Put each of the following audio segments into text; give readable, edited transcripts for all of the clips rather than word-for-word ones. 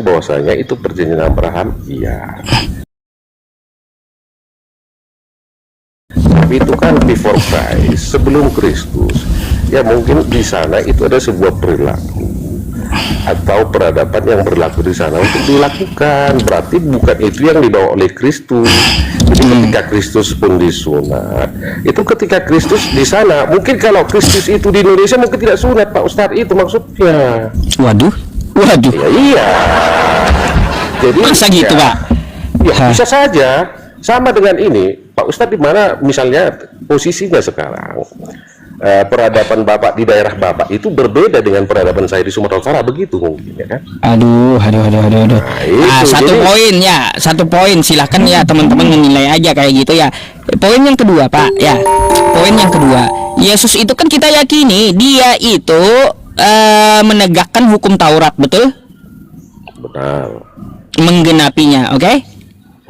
bahwasanya itu perjanjian Abraham, iya. Tapi itu kan before Christ, sebelum Kristus. Ya mungkin di sana itu ada sebuah perilaku atau peradaban yang berlaku di sana untuk dilakukan. Berarti bukan itu yang dibawa oleh Kristus. Jadi ketika Kristus pun disunat, itu ketika Kristus di sana. Mungkin kalau Kristus itu di Indonesia mungkin tidak sunat, Pak Ustadz, itu maksudnya. Waduh. Ya, iya. Jadi masa gitu, Pak? Ya, bisa saja. Sama dengan ini, Pak Ustadz, di mana misalnya posisinya sekarang, peradaban Bapak di daerah Bapak itu berbeda dengan peradaban saya di Sumatera Utara, begitu mungkin, ya kan? Aduh. Nah, satu poin silahkan ya teman-teman menilai aja kayak gitu ya. Poin yang kedua, Pak, ya. Poin yang kedua, Yesus itu kan kita yakini dia itu menegakkan hukum Taurat, betul? Benar. Menggenapinya, oke?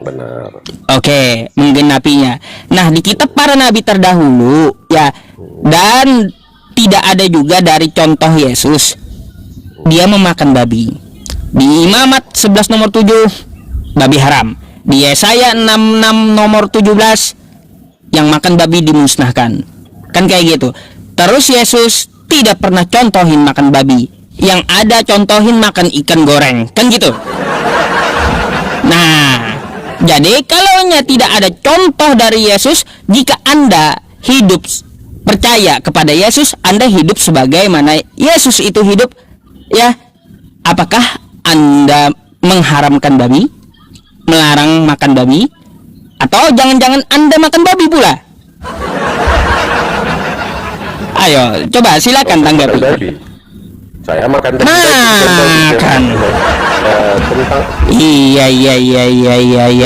Benar. Oke, menggenapinya. Nah, di kitab para nabi terdahulu ya, dan tidak ada juga dari contoh Yesus dia memakan babi. Di Imamat 11 nomor 7 babi haram. Di Yesaya 66 nomor 17 yang makan babi dimusnahkan. Kan kayak gitu. Terus Yesus tidak pernah contohin makan babi. Yang ada contohin makan ikan goreng. Kan gitu. Nah, jadi kalau tidak ada contoh dari Yesus, jika Anda hidup percaya kepada Yesus, Anda hidup sebagaimana Yesus itu hidup, ya. Apakah Anda mengharamkan babi, melarang makan babi, atau jangan-jangan Anda makan babi pula? Ayo, coba silakan tanggapi. Saya makan makan. Iya.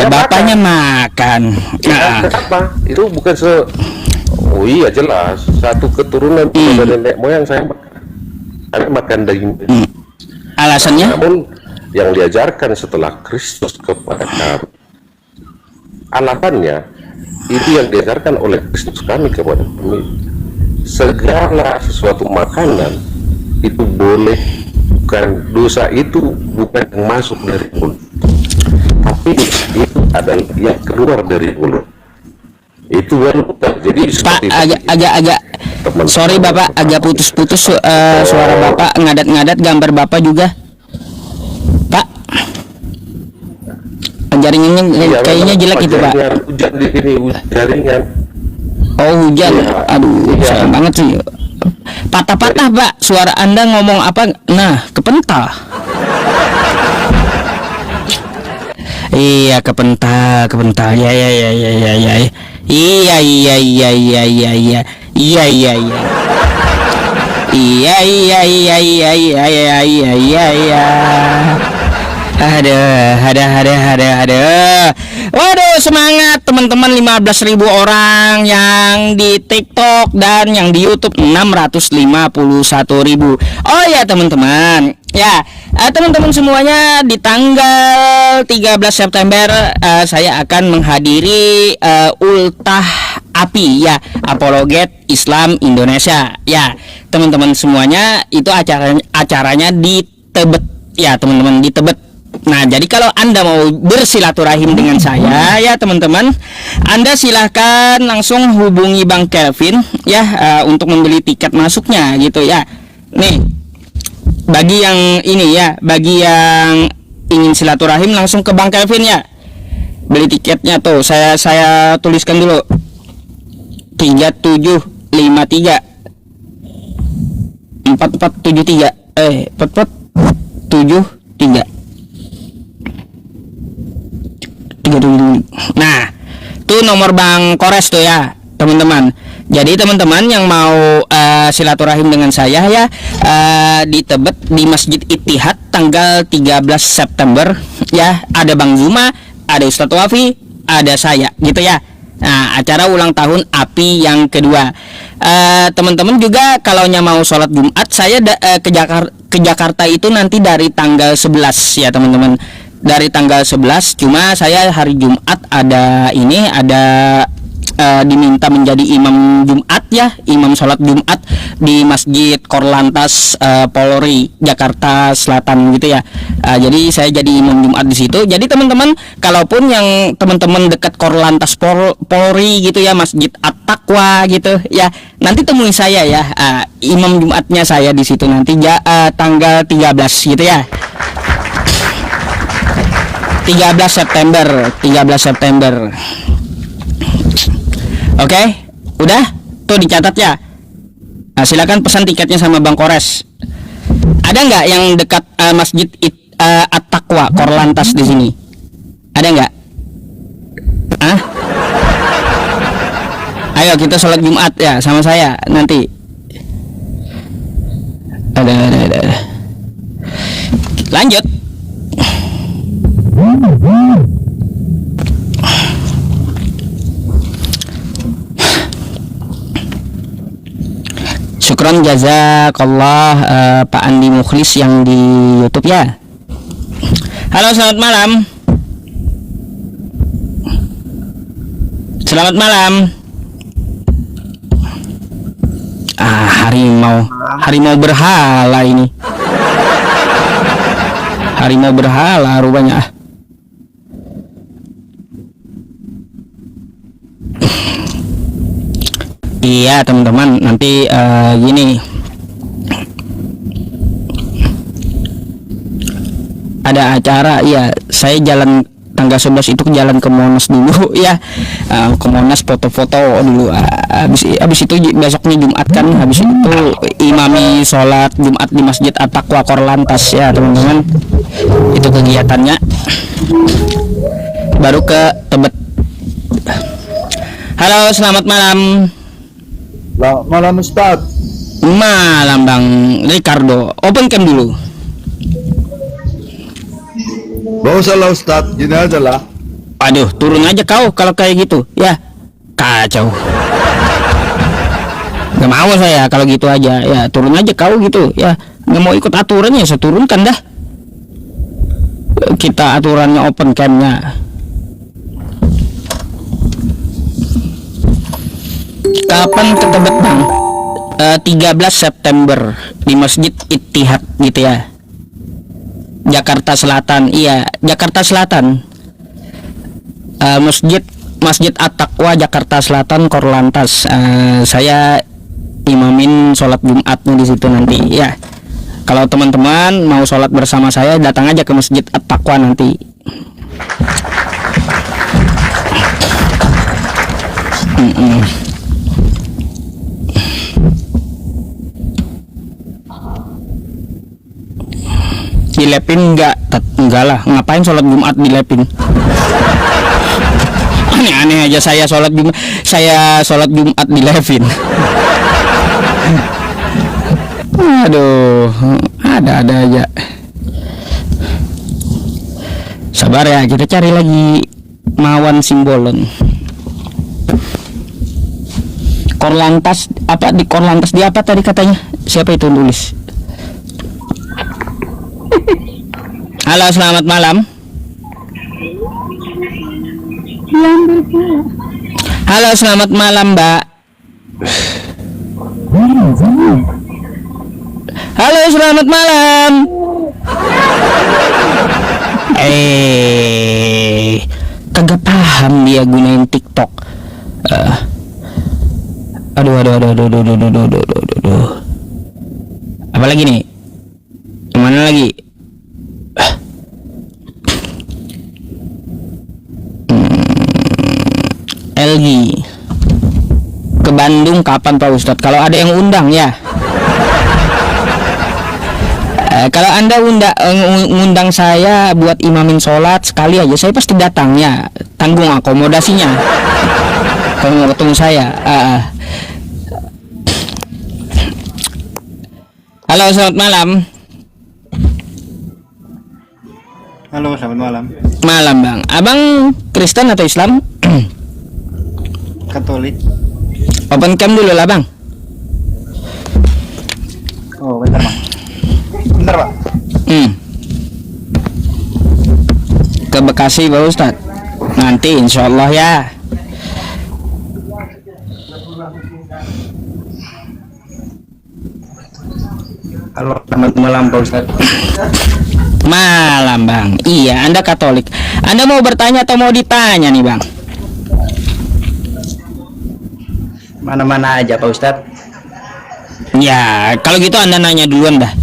Bapaknya makan. Nah, apa? Itu bukan oh iya jelas, satu keturunan dari nenek moyang saya makan daging. Alasannya? Namun yang diajarkan setelah Kristus kepada kami, alasannya itu yang diajarkan oleh Kristus kami kepada kami. Segala sesuatu makanan itu boleh, bukan dosa itu bukan yang masuk dari mulut, tapi itu adalah yang keluar dari mulut. Itu kan jadi Pak, agak sorry Bapak, agak putus-putus suara Bapak, ngadat-ngadat, gambar Bapak juga Pak, jaringannya kayaknya jelek itu Pak. Hujan di sini, jaringan. Oh hujan, aduh sayang banget sih. Patah-patah Pak, suara Anda ngomong apa? Nah, kepental. Iya, kepental. Ya. Iya. Ada. Waduh, semangat teman-teman, 15.000 orang yang di TikTok dan yang di YouTube 651.000. Oh ya teman-teman, ya teman-teman semuanya, di tanggal 13 September saya akan menghadiri Ultah API ya, Apologet Islam Indonesia. Ya, teman-teman semuanya, itu acaranya di Tebet ya, teman-teman, di Tebet. Nah, jadi kalau Anda mau bersilaturahim dengan saya ya teman-teman, Anda silahkan langsung hubungi Bang Kelvin ya, untuk membeli tiket masuknya gitu ya. Nih, bagi yang ini ya, bagi yang ingin silaturahim langsung ke Bang Kelvin ya. Beli tiketnya tuh, saya tuliskan dulu. 3753 4473 4473. Nah, tuh nomor Bang Kores tuh ya, teman-teman. Jadi teman-teman yang mau silaturahim dengan saya ya, di Tebet di Masjid Ittihad tanggal 13 September ya, ada Bang Zuma, ada Ustadz Wafi, ada saya gitu ya. Nah, acara ulang tahun API yang kedua. Teman-teman juga kalau mau sholat Jumat, saya ke Jakarta itu nanti dari tanggal 11 ya teman-teman. Dari tanggal 11, cuma saya hari Jumat ada diminta menjadi imam Jumat ya, imam sholat Jumat di Masjid Korlantas Polri Jakarta Selatan gitu ya. Jadi saya jadi imam Jumat di situ. Jadi teman-teman, kalaupun yang teman-teman dekat Korlantas Polri gitu ya, Masjid At-Taqwa gitu ya, nanti temui saya ya, imam Jumatnya saya di situ nanti tanggal 13 gitu ya. 13 September. Oke, udah tuh dicatat ya. Nah, silakan pesan tiketnya sama Bang Kores. Ada nggak yang dekat Masjid At-Taqwa Korlantas di sini? Ada nggak? Ayo kita sholat Jumat ya sama saya nanti. Ada. Lanjut. Syukron jazakallah Pak Andi Mukhlis yang di YouTube ya. Halo, selamat malam. Selamat malam. Harimau berhala ini. Harimau berhala rupanya. Iya teman-teman, nanti gini, ada acara ya, saya jalan tanggal 11 itu jalan ke Monas dulu ya, ke Monas foto-foto dulu, habis itu besoknya Jumat kan, habis itu imami sholat Jumat di Masjid At-Taqwa Korlantas ya teman-teman, itu kegiatannya, baru ke Tebet. Halo, selamat malam. Malam Ustaz. Malam Bang Ricardo. Open cam dulu. Gak usah lah Ustaz, gini aja lah. Aduh, turun aja kau kalau kayak gitu. Ya, kacau. Gak mau saya kalau gitu aja. Ya, turun aja kau gitu. Ya, gak mau ikut aturannya, saya turunkan dah. Kita aturannya open camnya. Kapan ke Tebet Bang? 13 September di Masjid Ittihad gitu ya, Jakarta Selatan. Iya, Jakarta Selatan. Masjid At-Taqwa Jakarta Selatan Korlantas. Saya imamin sholat Jumatnya di situ nanti ya. Kalau teman-teman mau sholat bersama saya, datang aja ke Masjid At-Taqwa nanti. Dilepin enggak lah, ngapain sholat Jumat dilepin? Aneh-aneh aja saya sholat Jumat dilepin. Aduh, ada aja. Sabar ya, kita cari lagi Mawan Simbolon. Korlantas apa, di Korlantas di apa tadi katanya? Siapa itu nulis? Halo, selamat malam. Halo, selamat malam, Mbak. Halo, selamat malam. Kagak paham dia gunain TikTok. Aduh. Apa lagi nih? Mana lagi? LG ke Bandung kapan Pak Ustadz? Kalau ada yang undang ya. Kalau Anda ngundang saya buat imamin sholat sekali aja, saya pasti datang ya. Tanggung akomodasinya. Kalau mau ketemu saya. Halo, selamat malam. Halo, selamat malam. Malam Bang. Abang Kristen atau Islam? Katolik. Open cam dulu lah Bang. Oh, bentar Bang. Bentar Pak. Ke Bekasi Pak Ustadz. Nanti insya Allah ya. Halo, selamat malam Pak Ustadz. Malam Bang. Iya, Anda Katolik. Anda mau bertanya atau mau ditanya nih Bang? Mana-mana aja Pak Ustadz. Ya, kalau gitu Anda nanya duluan dah.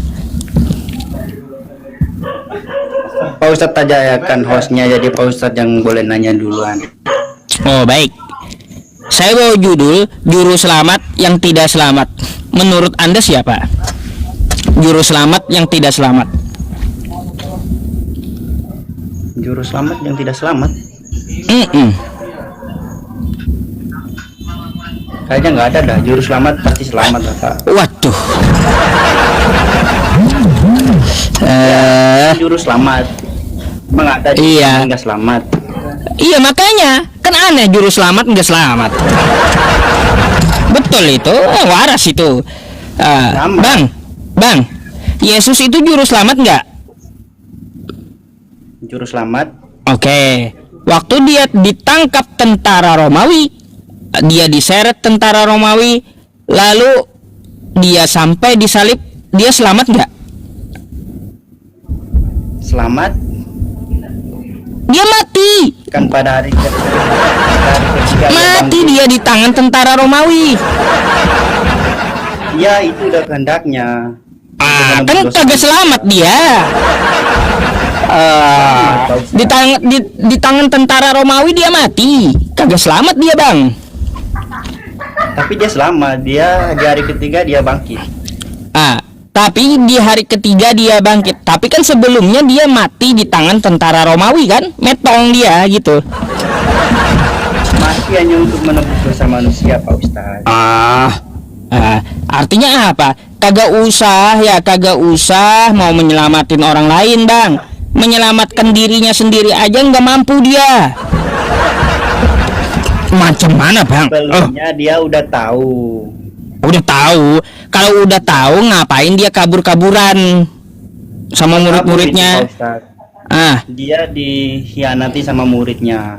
Pak Ustadz aja ya kan hostnya, jadi Pak Ustadz yang boleh nanya duluan. Oh, baik. Saya bawa judul Juru Selamat yang Tidak Selamat. Menurut Anda siapa? Juru selamat yang tidak selamat. Juru selamat yang tidak selamat? Kayaknya nggak ada dah. Juru selamat pasti selamat lah Pak. Waduh. Juru selamat. Emang ada Iya. yang nggak selamat? Iya, makanya kan aneh juru selamat nggak selamat. Betul itu, waras itu. Bang, Yesus itu juru selamat nggak? Juru selamat? Oke. Waktu dia ditangkap tentara Romawi, dia diseret tentara Romawi, lalu dia sampai disalib, dia selamat nggak? Selamat? Dia mati. Kan pada hari ketiga Mati dia di tangan tentara Romawi. ya itu udah kehendaknya. Kan kagak selamat dia. Di tangan tentara Romawi dia mati. Kagak selamat dia Bang. Tapi dia selamat, dia di hari ketiga dia bangkit. Tapi di hari ketiga dia bangkit. Tapi kan sebelumnya dia mati di tangan tentara Romawi kan, metong dia gitu. Mati hanya untuk menebus dosa manusia Pak Ustadz. Artinya apa? Kagak usah mau menyelamatin orang lain Bang. Menyelamatkan dirinya sendiri aja nggak mampu dia. Macam mana Bang? Sebelumnya dia udah tahu. Udah tahu. Kalau udah tahu ngapain dia kabur-kaburan sama murid-muridnya? Dia dikhianati sama muridnya.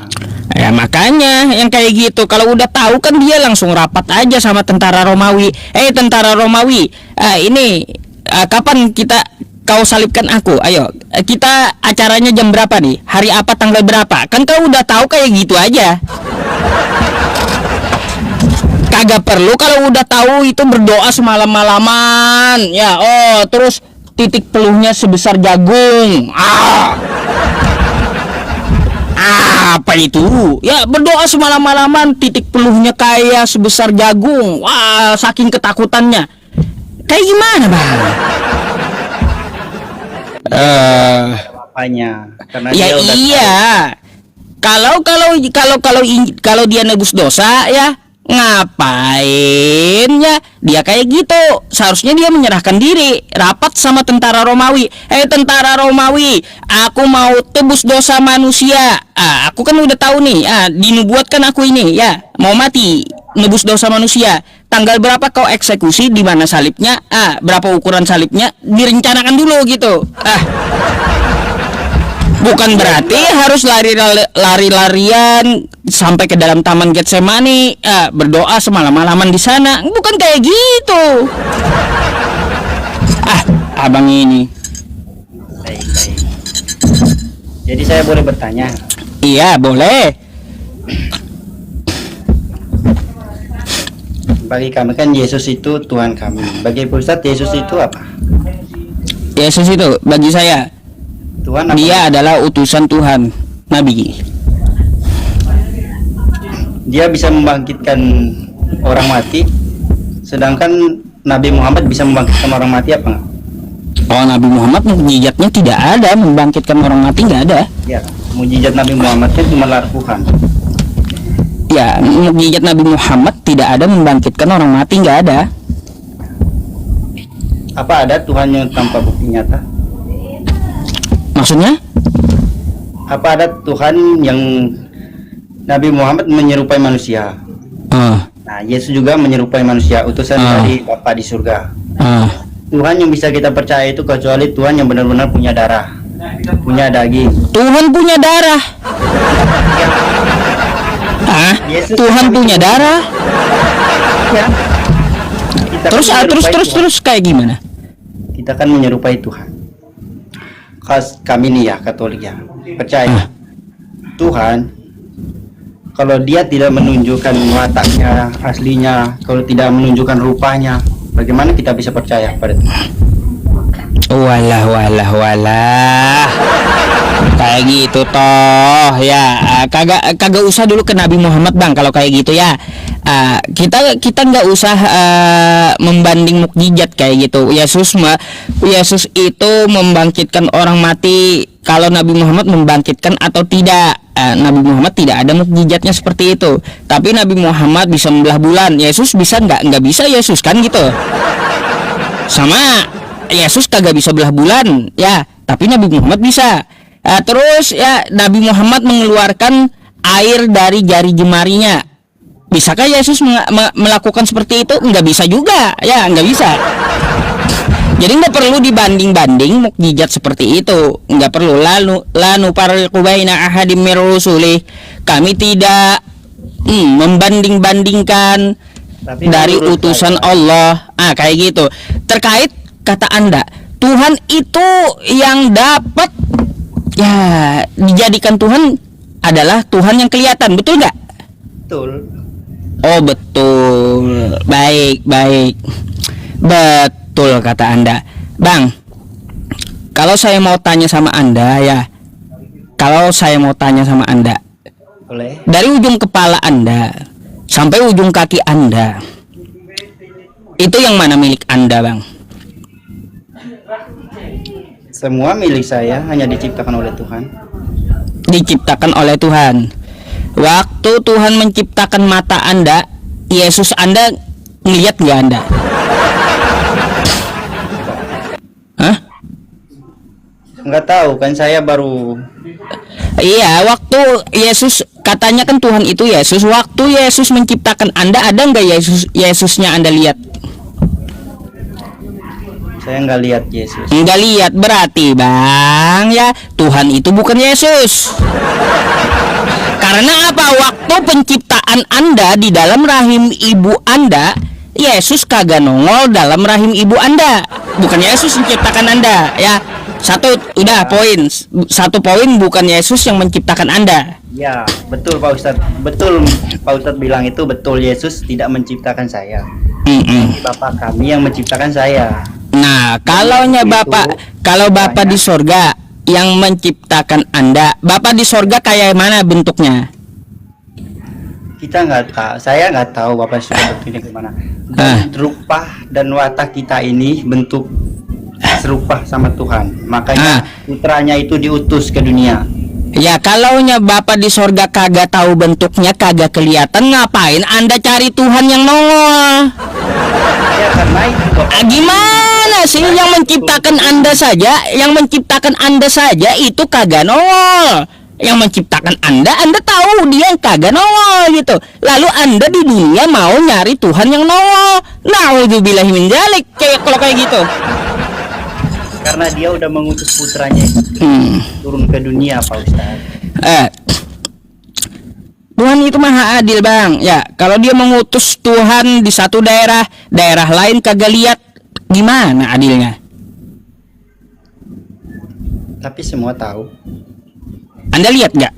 Ya makanya yang kayak gitu. Kalau udah tahu kan dia langsung rapat aja sama tentara Romawi. Tentara Romawi, kapan kau salibkan aku? Ayo, kita acaranya jam berapa nih? Hari apa, tanggal berapa? Kan kau udah tahu kayak gitu aja. Kagak perlu kalau udah tahu itu berdoa semalam-malaman. Ya, terus titik peluhnya sebesar jagung. Apa itu? Ya, berdoa semalam-malaman titik peluhnya kayak sebesar jagung. Wah, saking ketakutannya. Kayak gimana, Bang? Apanya? Karena Ya dia udah iya. Kalau dia nebus dosa ya ngapain ya dia kayak gitu. Seharusnya dia menyerahkan diri, rapat sama tentara Romawi. Tentara Romawi, aku mau tebus dosa manusia. Aku kan udah tahu nih, dinubuatkan aku ini ya mau mati nebus dosa manusia. Tanggal berapa kau eksekusi, di mana salibnya, berapa ukuran salibnya, direncanakan dulu gitu. Bukan berarti harus lari-larian sampai ke dalam taman Getsemani, berdoa semalam-malaman di sana. Bukan kayak gitu. Abang ini. baik. Jadi saya boleh bertanya? Iya, boleh. Bagi kami kan Yesus itu Tuhan kami. Bagi Pak Ustadz, Yesus itu apa? Yesus itu bagi saya, Tuhan apa? dia adalah utusan Tuhan, Nabi. Dia bisa membangkitkan orang mati, sedangkan Nabi Muhammad bisa membangkitkan orang mati apa enggak? Nabi Muhammad mukjizatnya tidak ada, membangkitkan orang mati nggak ada. Ya, mujizat Nabi Muhammad kan cuma lakukan. Ya, mukjizat Nabi Muhammad tidak ada, membangkitkan orang mati nggak ada. Apa ada Tuhan yang tanpa bukti nyata? Maksudnya? Apa ada Tuhan yang Nabi Muhammad menyerupai manusia? Nah, Yesus juga menyerupai manusia, utusan dari Bapa di surga. Tuhan yang bisa kita percaya itu kecuali Tuhan yang benar-benar punya darah, punya daging. Tuhan punya darah. Yesus Tuhan punya darah. Ya. Kita Terus menyerupai Tuhan. terus kayak gimana? kita kan menyerupai Tuhan. Kami nih ya Katolik ya percaya Tuhan kalau dia tidak menunjukkan wataknya aslinya, kalau tidak menunjukkan rupanya, bagaimana kita bisa percaya pada Tuhan? Walah kayak gitu toh ya. Kagak usah dulu ke Nabi Muhammad bang kalau kayak gitu ya. Kita nggak usah membanding mukjizat kayak gitu. Yesus itu membangkitkan orang mati. Kalau Nabi Muhammad membangkitkan atau tidak, Nabi Muhammad tidak ada mukjizatnya seperti itu. Tapi Nabi Muhammad bisa membelah bulan. Yesus bisa nggak bisa Yesus kan gitu. Sama Yesus kagak bisa belah bulan ya, tapi Nabi Muhammad bisa. Terus ya Nabi Muhammad mengeluarkan air dari jari jemarinya. Bisakah Yesus melakukan seperti itu? Nggak bisa juga ya, nggak bisa. Jadi nggak perlu dibanding-banding mukjizat seperti itu, nggak perlu. Lanu farriqu baina ahadim mir rusulih. Kami tidak membanding-bandingkan dari utusan Allah. Kayak gitu. Terkait kata Anda, Tuhan itu yang dapat ya dijadikan Tuhan adalah Tuhan yang kelihatan, betul nggak? Betul. Oh betul, baik. Betul kata Anda, Bang. Kalau saya mau tanya sama Anda ya, Boleh. dari ujung kepala Anda sampai ujung kaki Anda, itu yang mana milik Anda, Bang? Semua milik saya, hanya diciptakan oleh Tuhan. Diciptakan oleh Tuhan. Waktu Tuhan menciptakan mata Anda, Yesus Anda ngelihat nggak Anda? Hah? Nggak tahu kan, saya baru. Iya, waktu Yesus katanya kan Tuhan itu Yesus. Waktu Yesus menciptakan Anda, ada nggak Yesusnya Anda lihat? Saya nggak lihat Yesus. Nggak lihat, berarti Bang ya Tuhan itu bukan Yesus. Karena apa? Waktu penciptaan Anda di dalam rahim ibu Anda, Yesus kagak nongol dalam rahim ibu Anda. Bukan Yesus menciptakan Anda ya. Satu poin bukan Yesus yang menciptakan Anda. Ya, betul Pak Ustadz. Betul Pak Ustadz bilang itu betul, Yesus tidak menciptakan saya. Bapak kami yang menciptakan saya. Nah, kalau Bapak di sorga yang menciptakan Anda, Bapak di sorga kayak mana bentuknya? Kita nggak tahu, saya nggak tahu Bapak sudah bentuknya gimana. Rupa dan watak kita ini bentuk serupa sama Tuhan. Makanya putranya itu diutus ke dunia. Ya, kalaunya Bapak di sorga kagak tahu bentuknya, kagak kelihatan, ngapain Anda cari Tuhan yang nongol? Ya karena itu. Gimana sih yang menciptakan Anda saja itu kagak nongol. Yang menciptakan Anda tahu dia yang kagak nongol gitu. Lalu Anda di dunia mau nyari Tuhan yang nongol. Nauzubillahi min dzalik kalau kayak gitu. Karena dia udah mengutus putranya turun ke dunia, Pak Ustadz. Tuhan itu maha adil, Bang. Ya, kalau dia mengutus Tuhan di satu daerah lain kagak lihat, gimana adilnya? Tapi semua tahu. Anda lihat nggak?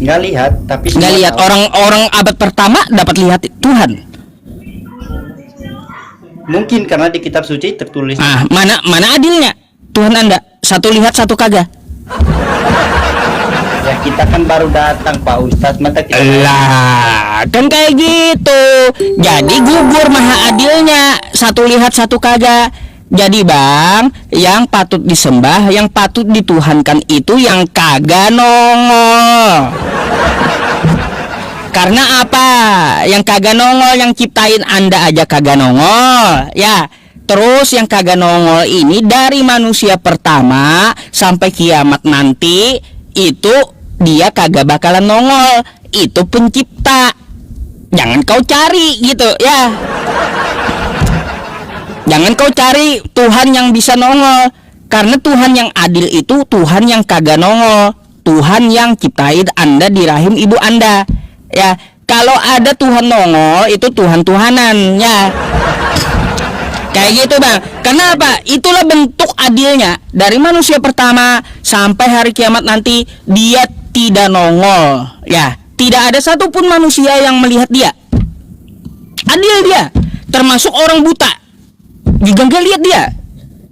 Nggak lihat, tapi nggak lihat. Orang abad pertama dapat lihat Tuhan. Mungkin karena di kitab suci tertulis. Mana adilnya? Tuhan Anda satu lihat satu kagak. Ya kita kan baru datang Pak Ustadz, maka kita kan kayak gitu. Jadi gugur maha adilnya, satu lihat satu kagak. Jadi Bang, yang patut disembah, yang patut dituhankan itu yang kagak nongol. Karena apa? Yang kagak nongol, yang ciptain Anda aja kagak nongol ya. Terus yang kagak nongol ini dari manusia pertama sampai kiamat nanti, itu dia kagak bakalan nongol. Itu pencipta. Jangan kau cari gitu ya. Jangan kau cari Tuhan yang bisa nongol. Karena Tuhan yang adil itu Tuhan yang kagak nongol. Tuhan yang ciptain Anda di rahim ibu Anda. Ya, kalau ada Tuhan nongol itu Tuhan-Tuhanan ya. kayak gitu bang. Kenapa? Itulah bentuk adilnya. Dari manusia pertama sampai hari kiamat nanti, dia tidak nongol. Ya, tidak ada satupun manusia yang melihat dia. Adil dia, termasuk orang buta juga nggak lihat dia.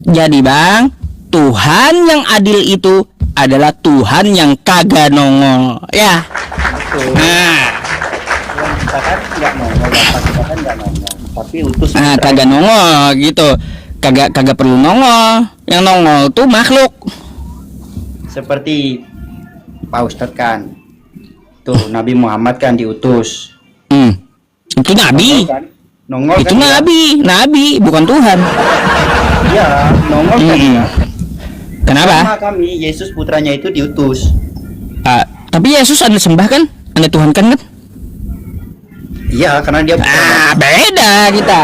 Jadi bang, Tuhan yang adil itu adalah Tuhan yang kagak nongol. Ya. Nah, Kita kan nggak nongol, Bapak kita kan nggak nongol, tapi utus kagak nongol gitu. Kagak perlu nongol. Yang nongol tuh makhluk. seperti Pak Ustadz kan, tuh Nabi Muhammad kan diutus. Itu nabi. Nongol Itu kan nabi, bukan Tuhan. Iya, nongol kan dia. Kenapa? Sama kami, Yesus putranya itu diutus. Tapi Yesus Anda sembah kan? Anda Tuhan kan? Iya, karena dia Beda kita.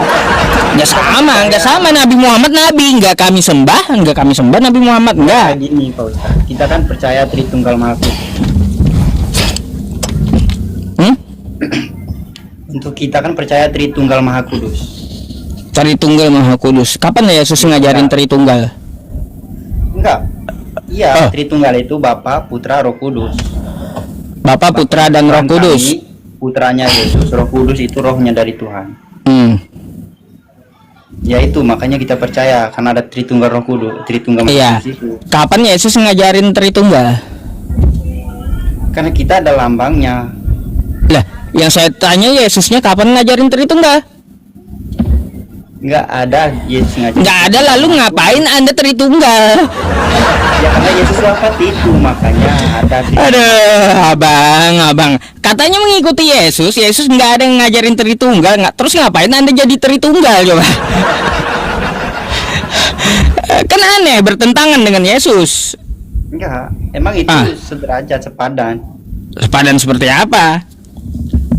Nggak sama Nabi Muhammad nabi, nggak kami sembah Nabi Muhammad enggak. Gini Pak Ustadz, kita kan percaya Tritunggal Maha Kudus. Untuk kita kan percaya Tritunggal Maha Kudus. Tritunggal Maha Kudus. Kapan Yesus ngajarin Tritunggal? Enggak. Iya, Tritunggal itu Bapa, Putra, Roh Kudus. Bapa, Putra, dan Roh Kudus. Kami, putranya Yesus, Roh Kudus itu rohnya dari Tuhan. Ya itu makanya kita percaya karena ada Tritunggal Roh Kudus, Tritunggal Maha Iya. Kudus itu. Kapan Yesus ngajarin Tritunggal? Karena kita ada lambangnya. Lah, yang saya tanya Yesusnya kapan ngajarin Tritunggal? Enggak ada Yesus ngajarin. Nggak ada, lalu ngapain Anda Tritunggal? Ya karena Yesus wafat itu makanya ada. Aduh, abang. Katanya mengikuti Yesus nggak ada yang ngajarin Tritunggal, nggak. Terus ngapain Anda jadi Tritunggal coba? Kan aneh, bertentangan dengan Yesus. Enggak, emang itu sederajat, sepadan. Sepadan seperti apa?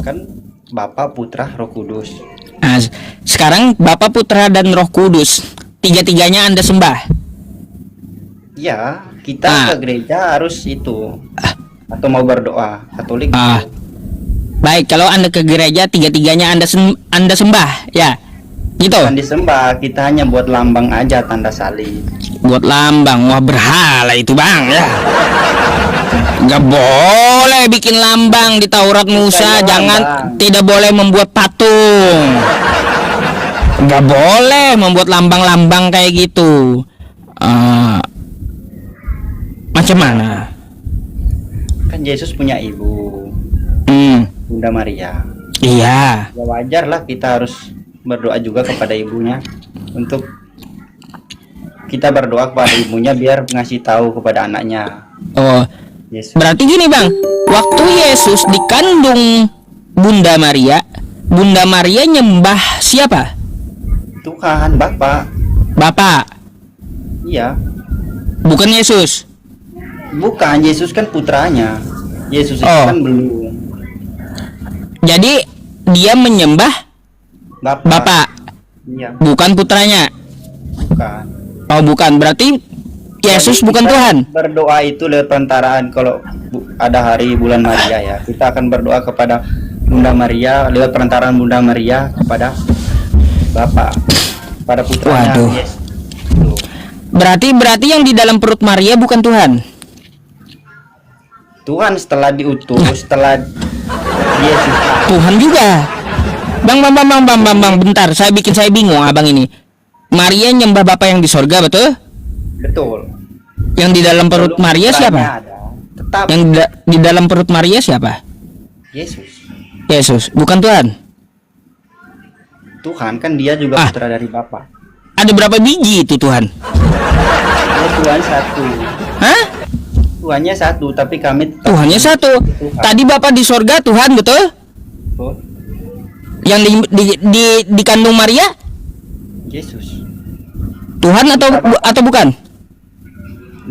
Kan Bapa, Putra, Roh Kudus. Nah, sekarang Bapa, Putra, dan Roh Kudus, tiga-tiganya Anda sembah. Ya, kita ke gereja harus itu. Atau mau berdoa Katolik. Baik, kalau Anda ke gereja tiga-tiganya Anda sembah, ya. Gitu. Bukan disembah, kita hanya buat lambang aja, tanda salib. Buat lambang, wah berhala itu bang ya. Nggak boleh bikin lambang di Taurat Musa, tidak boleh membuat patung. Nggak boleh membuat lambang-lambang kayak gitu. Macam mana? Kan Yesus punya ibu, Bunda Maria. Iya. Ya wajar lah kita harus berdoa juga kepada ibunya, untuk kita berdoa kepada ibunya biar ngasih tahu kepada anaknya. Oh, Yesus. berarti gini bang, waktu Yesus dikandung Bunda Maria nyembah siapa? Tuhan, Bapak. Iya. Bukan Yesus. Bukan, Yesus kan putranya. Yesus itu kan belum. Jadi dia menyembah Bapak. Iya. Bukan putranya. Bukan. Oh bukan, berarti Yesus Jadi bukan kita Tuhan. Berdoa itu lewat perantaraan, kalau ada hari bulan Maria ya, kita akan berdoa kepada Bunda Maria lewat perantaraan Bunda Maria kepada Bapak, pada putranya. Waduh. Yesus. Tuh. Berarti yang di dalam perut Maria bukan Tuhan. Tuhan setelah diutus, setelah Yesus. Tuhan juga. Bang, bentar, saya bingung abang ini. Maria nyembah Bapa yang di sorga, betul? Betul. Yang di dalam perut Belum Maria putranya siapa? ada. Tetap Yang di dalam perut Maria siapa? Yesus. Yesus, bukan Tuhan. Tuhan kan dia juga putra dari Bapa. Ada berapa biji itu Tuhan? Ya, Tuhan satu. Hah? Tuhannya satu, tapi kami tetap Tuhannya satu. Tuhan. Tadi Bapak di sorga Tuhan, betul? Oh, Yang di kandung Maria Yesus. Tuhan atau bukan?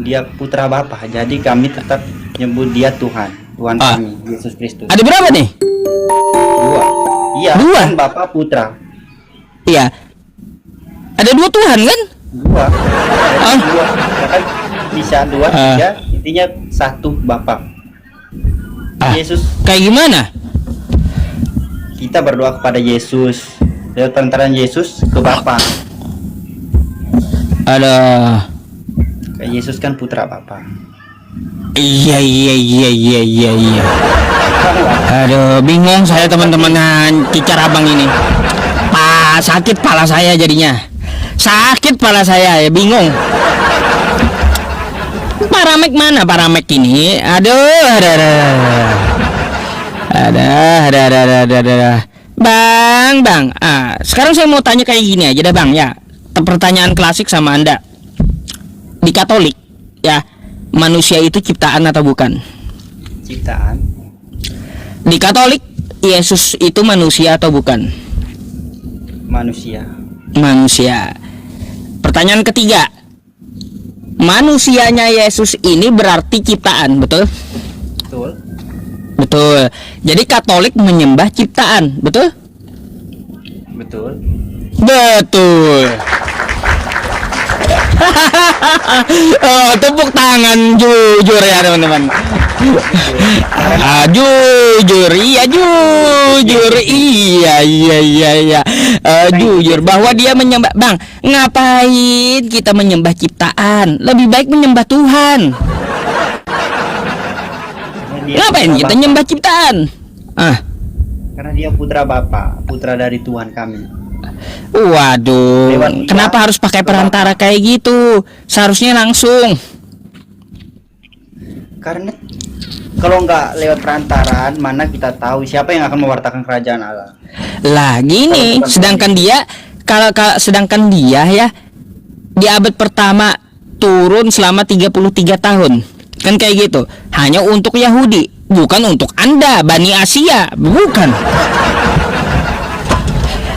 Dia putra Bapa, jadi kami tetap nyebut dia Tuhan, Tuhan kami, Yesus Kristus. Ada berapa nih? Dua. Iya, Dua? kan Bapa Putra. Iya. Ada dua Tuhan kan? Dua. Jadi dua. Ya kan bisa dua, tiga, intinya satu Bapa. Yesus, Kayak gimana? kita berdoa kepada Yesus lewat perantaraan Yesus ke Bapa. Ada. Kayak Yesus kan putra Bapa. Iya. Aduh, bingung saya teman-teman Cicar Abang ini. Sakit pala saya jadinya. Sakit pala saya ya, bingung. Paramek mana paramek ini? Aduh, ada. Bang. Sekarang saya mau tanya kayak gini aja dah, Bang, ya. Pertanyaan klasik sama Anda. Di Katolik, ya, manusia itu ciptaan atau bukan? Ciptaan. Di Katolik, Yesus itu manusia atau bukan? Manusia. Pertanyaan ketiga, manusianya Yesus ini berarti ciptaan, betul? Betul. Jadi Katolik menyembah ciptaan, betul? Betul. Tepuk tangan jujur ya teman-teman. Jujur, iya. Jujur bahwa dia menyembah. Bang, ngapain kita menyembah ciptaan? Lebih baik menyembah Tuhan. Ngapain kita menyembah ciptaan? Karena dia putra Bapa, putra dari Tuhan kami. Waduh, kenapa harus pakai perantara kayak gitu? Seharusnya langsung. Karena kalau nggak lewat perantaraan, mana kita tahu siapa yang akan mewartakan kerajaan Allah? Lah gini, sedangkan dia ya di abad pertama turun selama 33 tahun. Kan kayak gitu. Hanya untuk Yahudi, bukan untuk Anda, Bani Asia, bukan.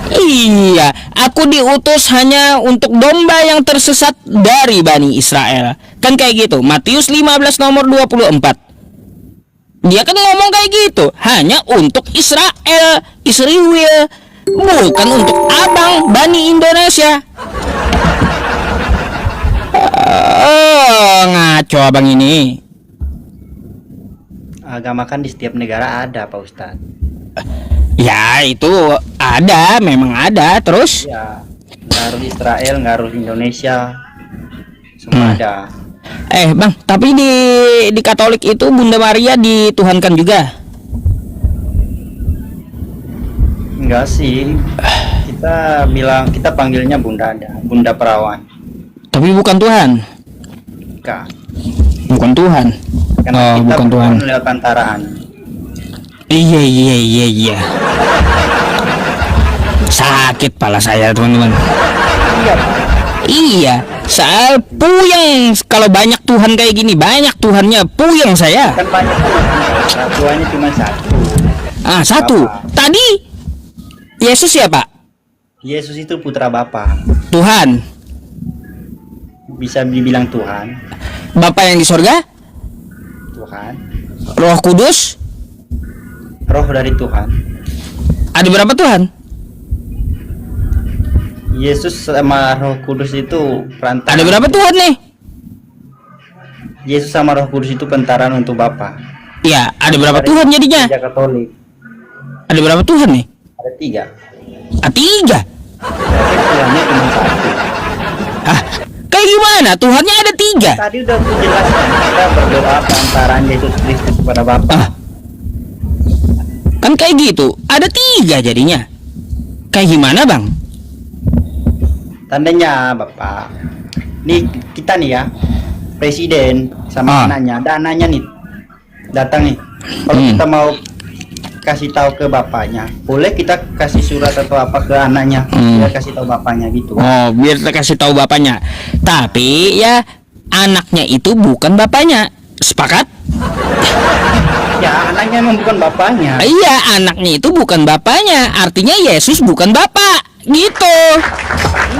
Iya, aku diutus hanya untuk domba yang tersesat dari Bani Israel. Kan kayak gitu. Matius 15 nomor 24. Dia kan ngomong kayak gitu, hanya untuk Israel, bukan untuk abang Bani Indonesia. Ngaco abang ini. Agama kan di setiap negara ada, Pak Ustadz. Ya itu ada, memang ada. Terus? Ya, nggak harus Israel, nggak harus Indonesia, semua ada. Bang, tapi di Katolik itu Bunda Maria dituhankan juga? Enggak sih. Kita panggilnya Bunda ada, Bunda Perawan. Tapi bukan Tuhan. Bukan Tuhan. Karena kita bukan Tuhan. Lewat pantaraan. Iya. Sakit pala saya teman-teman. Iya, saya puyeng kalau banyak Tuhan kayak gini, banyak Tuhannya, puyeng saya. Kan banyak Tuhan, Tuhannya cuma satu. Satu. Bapa. Tadi Yesus ya Pak? Yesus itu putra Bapa. Tuhan. Bisa dibilang Tuhan. Bapa yang di sorga? Tuhan. Roh Kudus? Roh dari Tuhan. Ada berapa Tuhan? Yesus sama Roh Kudus itu perantara. Ada berapa Tuhan nih? Yesus sama Roh Kudus itu pentaraan untuk Bapa. Iya, ada berapa Tuhan jadinya? Gereja Katolik. Ada berapa Tuhan nih? Ada 3. 3. Tapi Tuhannya cuma satu. Kayak gimana? Tuhannya ada 3. Tadi udah aku jelaskan, kita berdoa pentaraan Yesus Kristus kepada Bapa. Kan kayak gitu, ada 3 jadinya. Kayak gimana Bang? Tandanya Bapak, nih kita nih ya, presiden sama anaknya, ada anaknya nih datang nih. Kalau kita mau kasih tahu ke bapaknya, boleh kita kasih surat atau apa ke anaknya, biar kasih tahu bapaknya gitu. Biar kita kasih tahu bapaknya. Tapi ya anaknya itu bukan bapaknya. Sepakat? Ya, anaknya emang bukan bapaknya. Iya, anaknya itu bukan bapaknya. Artinya Yesus bukan bapak. Gitu.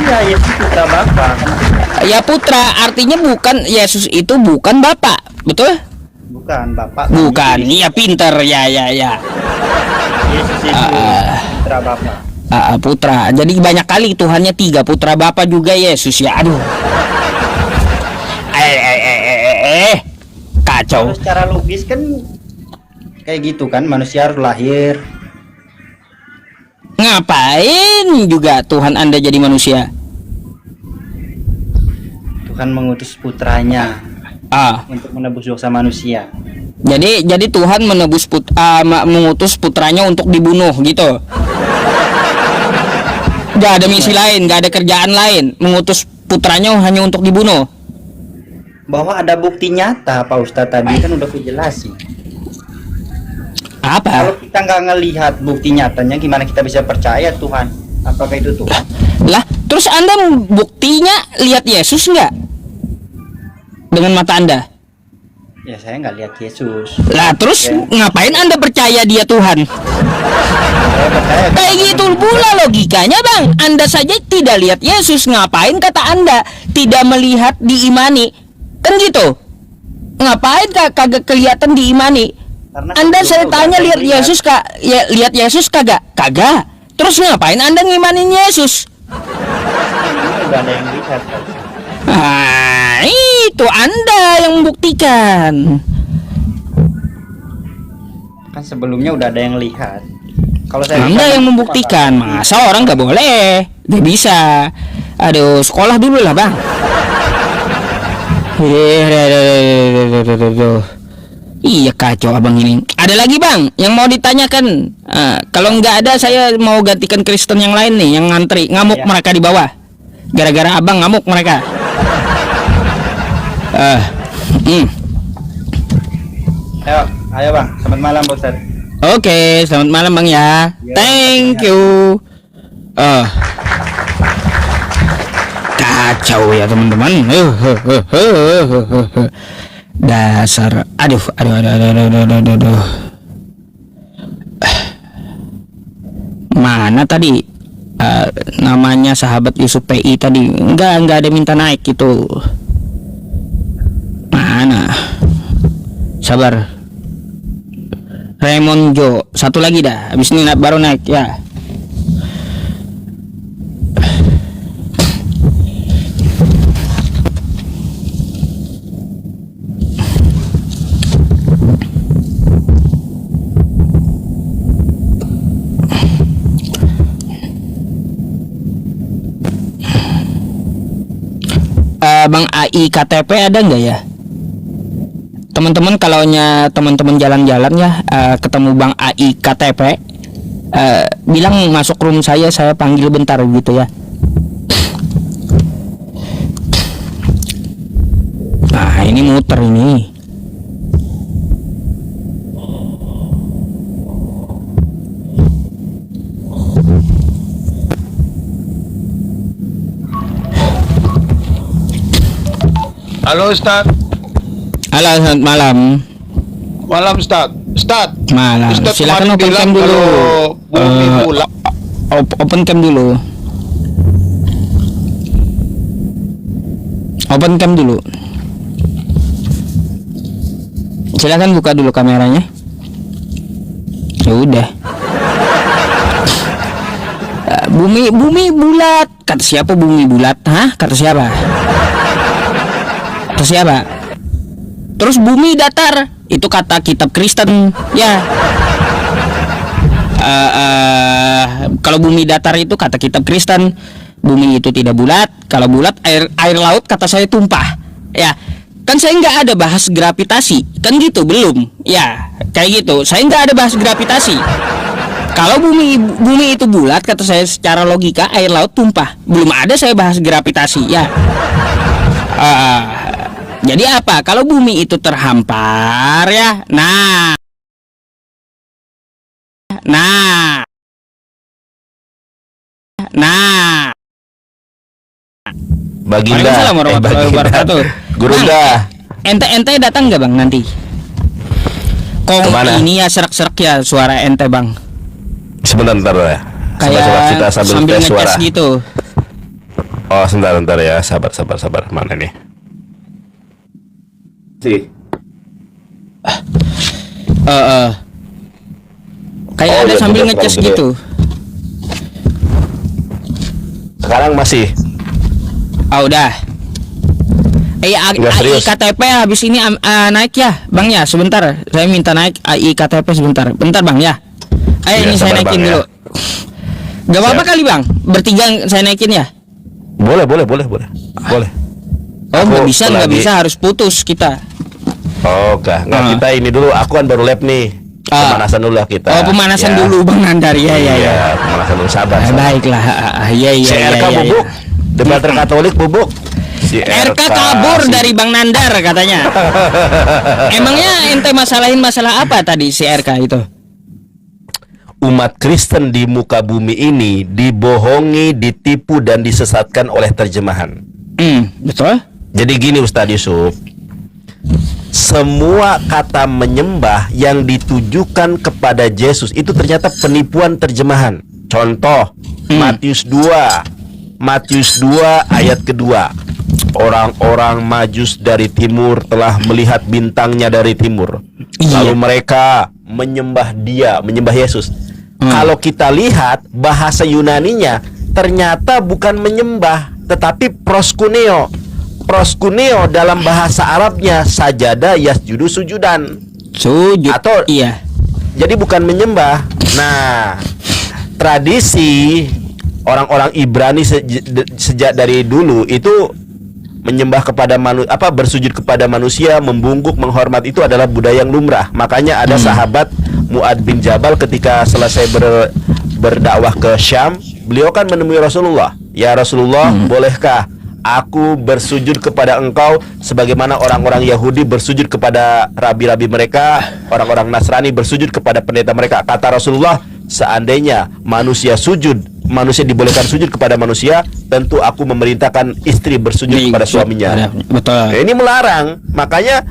Iya, Yesus putra Bapa. Ya putra, artinya bukan, Yesus itu bukan bapak. Betul? Bukan bapak. Bukan. Iya, pinter. Ya. Yesus itu putra Bapa. Putra. Jadi banyak kali Tuhannya 3, putra Bapa juga Yesus ya. Aduh. Kacau. Kalau secara logis kan kayak gitu kan, manusia harus lahir. Ngapain juga Tuhan Anda jadi manusia? Tuhan mengutus putranya untuk menebus dosa manusia. Jadi Tuhan mengutus putranya untuk dibunuh gitu. Gak ada misi lain, gak ada kerjaan lain, mengutus putranya hanya untuk dibunuh. Bahwa ada bukti nyata, Pak Ustadz, tadi kan udah kujelasin. Apa? Kalau kita nggak ngelihat bukti nyatanya, gimana kita bisa percaya Tuhan? Apakah itu Tuhan? Lah, terus Anda buktinya lihat Yesus nggak? Dengan mata Anda? Ya saya nggak lihat Yesus. Lah, terus ngapain Anda percaya dia Tuhan? Saya percaya. Kayak gitu pula logikanya, Bang. Anda saja tidak lihat Yesus, ngapain kata Anda tidak melihat diimani? Kan gitu. Ngapain kagak kelihatan diimani? Karena Anda saya sebelumnya tanya udah lihat lihat. Yesus lihat Yesus kagak? Kagak. Terus ngapain Anda ngimanin Yesus? Ini udah ada yang lihat, Pak Ustadz. Ah, itu Anda yang membuktikan. Kan sebelumnya udah ada yang lihat. Kalau saya Anda lihat, yang membuktikan. Masa orang nggak boleh? Gak bisa. Aduh, sekolah dulu lah, Bang. Iya, kacau abang ini. Ada lagi, Bang, yang mau ditanyakan? Kalau nggak ada, saya mau gantikan Kristen yang lain nih, yang ngantri. Ngamuk Iya. mereka di bawah. Gara-gara abang ngamuk mereka. Ayo Bang, selamat malam Pak Ustadz. Oke, selamat malam Bang ya. Thank you. Kacau ya teman-teman. Dasar. Aduh. Mana tadi? Namanya sahabat Yusuf PI tadi. Enggak ada minta naik gitu. Mana? Sabar. Raymond Jo, satu lagi dah. Habis ini baru naik ya. Bang AI KTP ada nggak ya? Teman-teman, kalaunya teman-teman jalan-jalan ya, ketemu Bang AI KTP, bilang masuk room saya panggil bentar gitu ya. Nah, ini muter ini. Halo Ustad. Halo, selamat malam. Malam Ustad. Ustad. Malam. Ustad Silakan kemarin open bilang cam dulu. kalau bumi bulat. Open cam dulu. Open cam dulu. Silakan buka dulu kameranya. Sudah. Bumi bulat. Kata siapa bumi bulat? Hah? Kata siapa? Kata siapa? Terus bumi datar. Itu kata kitab Kristen. Ya. Kalau bumi datar itu kata kitab Kristen. Bumi itu tidak bulat. Kalau bulat air laut kata saya tumpah. Ya. Kan saya nggak ada bahas gravitasi. Kan gitu belum. Ya. Kayak gitu. Saya nggak ada bahas gravitasi. Kalau bumi itu bulat kata saya secara logika air laut tumpah. Belum ada saya bahas gravitasi. Ya. Jadi apa? Kalau bumi itu terhampar ya. Nah. Baginda, Waalaikumsalam warahmatullahi wabarakatuh. Gurunda. Ente datang nggak Bang nanti? Kok Kemana? ini ya serak-serak ya suara ente Bang. Sebentar ya. Kayak kita sambil tes ngecas gitu. Oh, sebentar ya. Sabar. Mana nih? Sih. Kayak Oh, ada iya, sambil udah ngecas terang gitu. Sekarang masih. Udah. Nggak AI serius. KTP habis ini naik ya, Bang ya. Sebentar, saya minta naik AI KTP sebentar. Bentar Bang ya. Ayo Iya, ini saya sabar, naikin Bang, ya. dulu. Gak apa-apa Siap. kali Bang, bertiga saya naikin ya. Boleh. Oh, Aku nggak lagi- bisa, harus putus kita. Oh, nggak Ah. kita ini dulu. Aku kan baru lab nih. Pemanasan dulu lah kita. Oh, pemanasan Ya. dulu Bang Nandar. Ya, ya, ya. Iya, pemanasan dulu, sabar. Ah, sabar. baiklah. Iya, iya, CRK iya, iya, bubuk, iya. debater Katolik bubuk. Si RK kabur dari Bang Nandar katanya. Emangnya ente masalahin masalah apa tadi si RK itu? Umat Kristen di muka bumi ini dibohongi, ditipu dan disesatkan oleh terjemahan. Betul? Jadi gini Ustadz Yusuf, semua kata menyembah yang ditujukan kepada Yesus itu ternyata penipuan terjemahan. Contoh, Matius 2 ayat kedua. Orang-orang Majus dari timur telah melihat bintangnya dari timur. Lalu mereka menyembah dia, menyembah Yesus. Kalau kita lihat bahasa Yunaninya ternyata bukan menyembah, tetapi proskuneo. Proskuneo dalam bahasa Arabnya sajadah yasjudu sujudan. Sujud. Atau iya. Jadi bukan menyembah. Nah, tradisi orang-orang Ibrani sejak dari dulu itu menyembah kepada bersujud kepada manusia, membungkuk, menghormat itu adalah budaya yang lumrah. Makanya ada sahabat Mu'ad bin Jabal ketika selesai berdakwah ke Syam, beliau kan menemui Rasulullah. Ya Rasulullah, bolehkah aku bersujud kepada engkau sebagaimana orang-orang Yahudi bersujud kepada rabi-rabi mereka, orang-orang Nasrani bersujud kepada pendeta mereka? Kata Rasulullah, seandainya manusia dibolehkan sujud kepada manusia, tentu aku memerintahkan istri bersujud kepada suaminya. Betul. Ini melarang. Makanya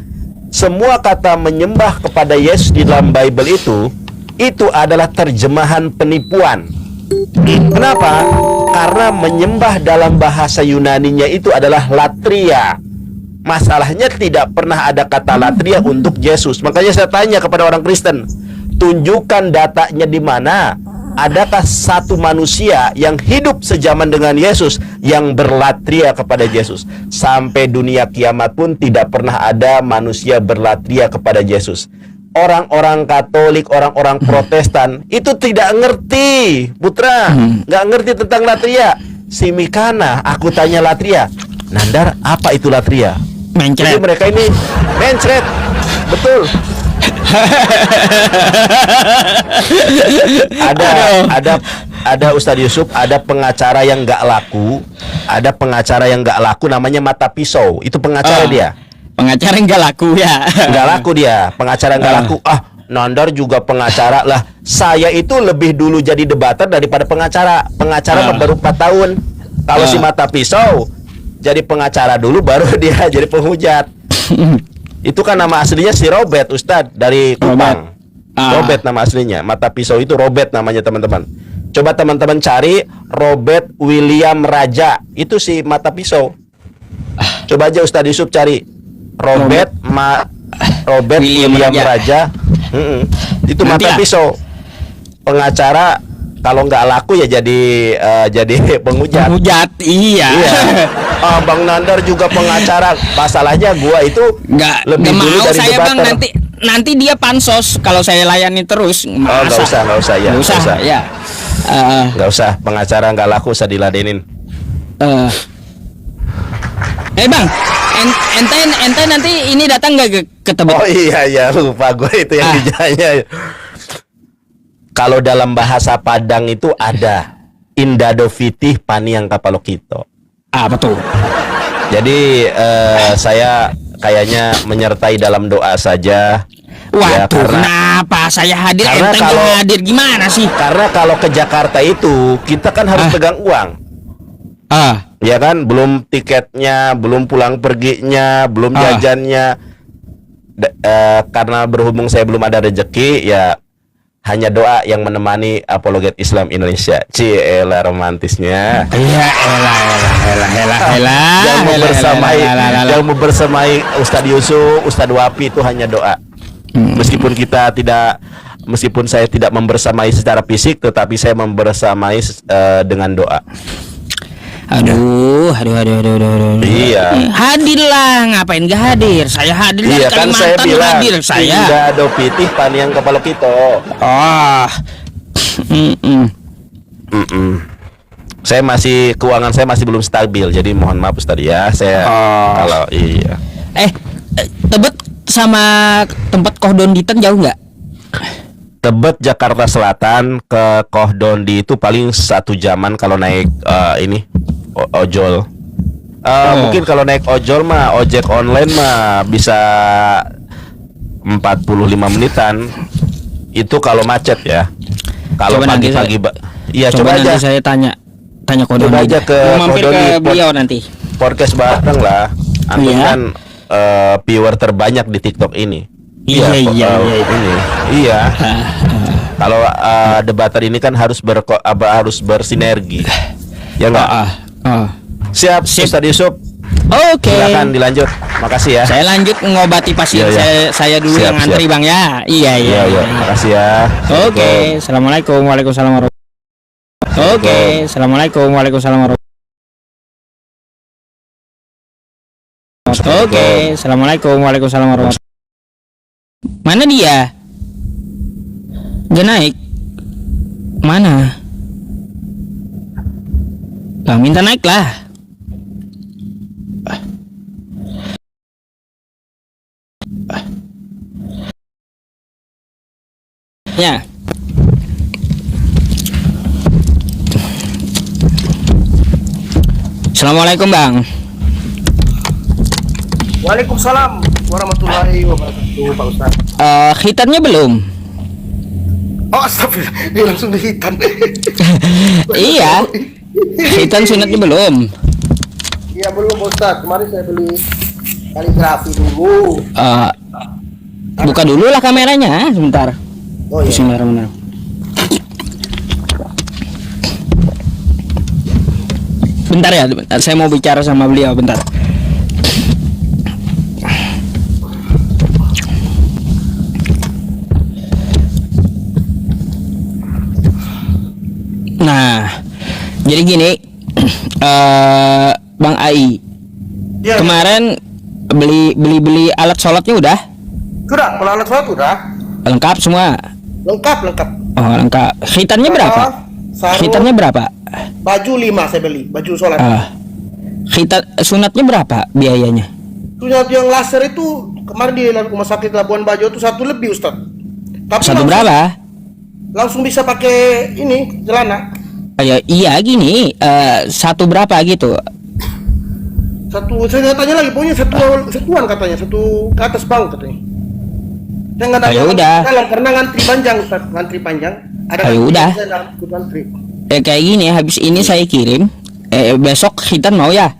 semua kata menyembah kepada Yesus di dalam Bible itu adalah terjemahan penipuan. Kenapa? Karena menyembah dalam bahasa Yunaninya itu adalah latria. Masalahnya tidak pernah ada kata latria untuk Yesus. Makanya saya tanya kepada orang Kristen, tunjukkan datanya di mana. Adakah satu manusia yang hidup sejaman dengan Yesus yang berlatria kepada Yesus? Sampai dunia kiamat pun tidak pernah ada manusia berlatria kepada Yesus. Orang-orang Katolik, orang-orang Protestan itu tidak ngerti, putra, nggak ngerti tentang latria. Si Mikana, aku tanya latria, Nandar, apa itu latria? Mencret. Jadi mereka ini mencret, betul. ada Ustadz Yusuf, ada pengacara yang nggak laku, namanya Mata Pisau. Itu pengacara dia. Pengacara nggak laku ya. Nggak laku dia, pengacara nggak laku. Nandar juga pengacara lah. Saya itu lebih dulu jadi debater daripada pengacara. Pengacara baru 4 tahun. Kalau si Mata Pisau jadi pengacara dulu, baru dia jadi penghujat. Itu kan nama aslinya si Robert, Ustadz, dari Kupang. Robert nama aslinya. Mata Pisau itu Robert namanya, teman-teman. Coba teman-teman cari Robert William Raja. Itu si Mata Pisau. Coba aja Ustadz Yusuf cari Robert William Raja. Itu Nanti Mata Pisau. Pengacara kalau nggak laku ya jadi penghujat. Penghujat, iya. Bang Nandar juga pengacara. Masalahnya gua itu nggak lebih dulu mau dari saya debater. Bang, nanti dia pansos kalau saya layani terus. Nggak usah ya. Nggak usah. Ya. Nggak usah, pengacara nggak laku, usah diladenin. Bang, ente nanti ini datang nggak ke Tebet? Oh iya lupa gue itu yang dijanya. Kalau dalam bahasa Padang itu ada Indado Fitih Paniang Kapalokito. Betul. Jadi saya kayaknya menyertai dalam doa saja. Waduh, karena kenapa saya hadir, karena ente kalau- nggak hadir, gimana sih? Karena kalau ke Jakarta itu kita kan harus pegang uang. Ya kan, belum tiketnya, belum pulang perginya, belum jajannya. Karena berhubung saya belum ada rezeki, ya hanya doa yang menemani apologet Islam Indonesia. Cielah romantisnya. Iya, elah. Yang membersamai Ustadz Yusuf, Ustadz Wapi itu hanya doa. Meskipun saya tidak membersamai secara fisik, tetapi saya membersamai dengan doa. Aduh. Iya. Hadirlah, ngapain gak hadir? Saya hadir dari Iya kan saya Kalimantan, bilang hadir saya. Indado Fitih Paniang Kapalokito. Keuangan saya masih belum stabil. Jadi mohon maaf Ustaz ya. Saya kalau iya. Tebet sama tempat Kohdonditan jauh nggak? Tebet Jakarta Selatan ke Kohdondi itu paling 1 jaman kalau naik ojol. Mungkin kalau naik ojol mah ojek online mah bisa 45 menitan. Itu kalau macet ya. Kalau Coba nanti pagi-pagi iya coba coba nanti aja. saya tanya Kohdonditan. Coba aja ke Mau mampir Kohdondi, ke beliau nanti. Podcast bareng lah. Antum Iya. kan viewer terbanyak di TikTok ini. Iya. Ini. Iya. Kalau debatan ini kan harus bersinergi. Ya enggak? Siap, Sip. Ustaz Yusuf. Oke. Silakan dilanjut. Makasih ya. Saya lanjut ngobati pasien Iya. saya dulu Siap, yang antri siap. Bang ya. Iya. Iya. Makasih ya. Oke. Assalamualaikum. Waalaikumsalam warahmatullahi. Oke. Assalamualaikum. Waalaikumsalam warahmatullahi. Oke. Assalamualaikum. Waalaikumsalam warahmatullahi. Mana dia? Gak naik. Mana? Bang minta naik lah. Ya. Assalamualaikum Bang. Waalaikumsalam warahmatullahi wabarakatuh, Pak Ustaz. Khitannya belum? Oh, astagfirullah, dia langsung dihitan. Iya. Khitan sunatnya belum. Iya belum, Pak Ustaz. Kemarin saya beli kaligrafi dulu. Buka dulu lah kameranya, sebentar. Oh iya. Bismillahirrahmanirrahim. Bentar ya, bentar. Saya mau bicara sama beliau, bentar. Nah, jadi gini, Bang Ai, Iya, kemarin beli alat sholatnya udah sudah, kalau alat sholat udah lengkap semua. lengkap. Oh, lengkap. Khitannya berapa? Sarung, Khitannya berapa? baju 5 saya beli, baju sholat. Khitan sunatnya berapa biayanya? Sunat yang laser itu kemarin di rumah sakit Labuan Bajo itu 1 lebih, Ustaz. Tapi Satu langsung- berapa? Langsung bisa pakai ini celana. Iya gini, satu berapa gitu? Satu, saya tanya lagi, pokoknya satuan katanya, satu ke atas bang katanya. Saya nggak Ya udah. dalam karena ngantri panjang, Ustaz. Ngantri panjang. Ada Ya udah. Saya nggak ikut ngantri. Kayak gini, habis ini saya kirim. Besok khitan mau ya?